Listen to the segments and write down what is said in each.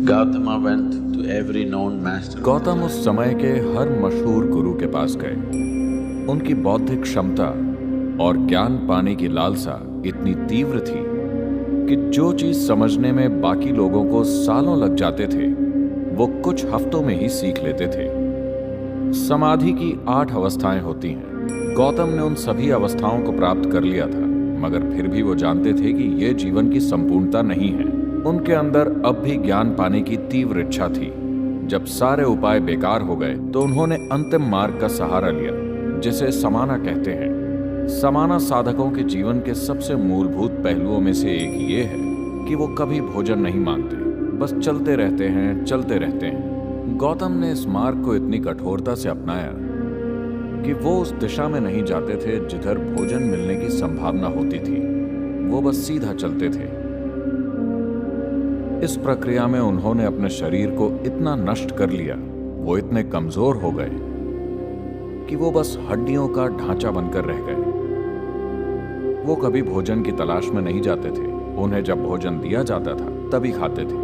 Gautama went to every known master. Gautam उस समय के हर मशहूर गुरु के पास गए। उनकी बौद्धिक क्षमता और ज्ञान पाने की लालसा इतनी तीव्र थी कि जो चीज समझने में बाकी लोगों को सालों लग जाते थे वो कुछ हफ्तों में ही सीख लेते थे। समाधि की 8 अवस्थाएं होती हैं। गौतम ने उन सभी अवस्थाओं को प्राप्त कर लिया था, मगर फिर भी वो जानते थे कि ये जीवन की संपूर्णता नहीं है। उनके अंदर अब भी ज्ञान पाने की तीव्र इच्छा थी। जब सारे उपाय बेकार हो गए तो उन्होंने अंतिम मार्ग का सहारा लिया, जिसे समाना कहते हैं। समाना साधकों के जीवन के सबसे मूलभूत पहलुओं में से एक ये है कि वो कभी भोजन नहीं मांगते, बस चलते रहते हैं। गौतम ने इस मार्ग को इतनी कठोरता से अपनाया कि वो उस दिशा में नहीं जाते थे जिधर भोजन मिलने की संभावना होती थी। वो बस सीधा चलते थे। इस प्रक्रिया में उन्होंने अपने शरीर को इतना नष्ट कर लिया, वो इतने कमजोर हो गए कि वो बस हड्डियों का ढांचा बनकर रह गए। वो कभी भोजन की तलाश में नहीं जाते थे। उन्हें जब भोजन दिया जाता था तभी खाते थे।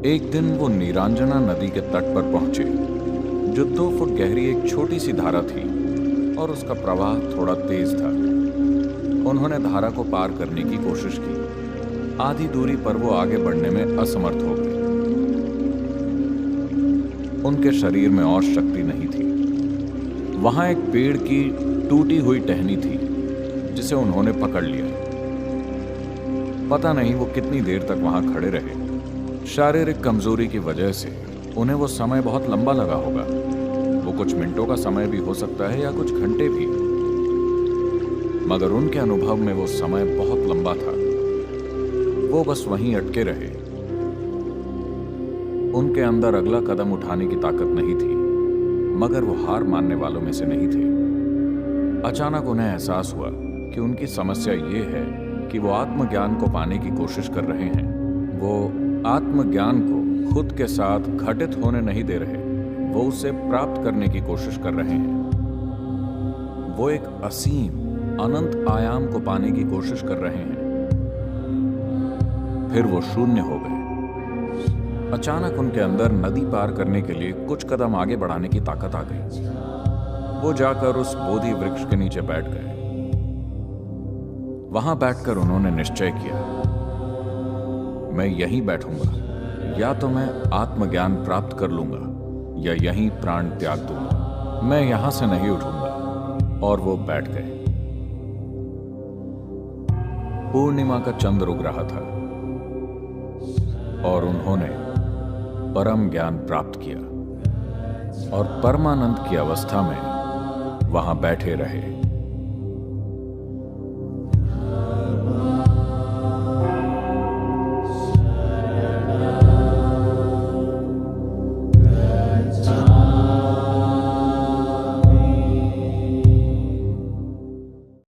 एक दिन वो नीरांजना नदी के तट पर पहुंचे, जो 2 फुट गहरी एक छोटी सी धारा थी और उसका प्रवाह थोड़ा तेज था। उन्होंने धारा को पार करने की कोशिश की। आधी दूरी पर वो आगे बढ़ने में असमर्थ हो गए। उनके शरीर में और शक्ति नहीं थी। वहां एक पेड़ की टूटी हुई टहनी थी, जिसे उन्होंने पकड़ लिया। पता नहीं वो कितनी देर तक वहां खड़े रहे। शारीरिक कमजोरी की वजह से उन्हें वो समय बहुत लंबा लगा होगा। वो कुछ मिनटों का समय भी हो सकता है या कुछ घंटे भी, मगर उनके अनुभव में वो समय बहुत लंबा था। वो बस वहीं अटके रहे। उनके अंदर अगला कदम उठाने की ताकत नहीं थी, मगर वो हार मानने वालों में से नहीं थे। अचानक उन्हें एहसास हुआ कि उनकी समस्या ये है कि वो आत्मज्ञान को पाने की कोशिश कर रहे हैं। वो आत्मज्ञान को खुद के साथ घटित होने नहीं दे रहे, वो उसे प्राप्त करने की कोशिश कर रहे हैं। वो एक असीम अनंत आयाम को पाने की कोशिश कर रहे हैं। फिर वो शून्य हो गए। अचानक उनके अंदर नदी पार करने के लिए कुछ कदम आगे बढ़ाने की ताकत आ गई। वो जाकर उस बोधि वृक्ष के नीचे बैठ गए। वहां बैठकर उन्होंने निश्चय किया, मैं यहीं बैठूंगा, या तो मैं आत्मज्ञान प्राप्त कर लूंगा या यहीं प्राण त्याग दूंगा। मैं यहां से नहीं उठूंगा। और वो बैठ गए। पूर्णिमा का चंद्र उग रहा था और उन्होंने परम ज्ञान प्राप्त किया और परमानंद की अवस्था में वहां बैठे रहे।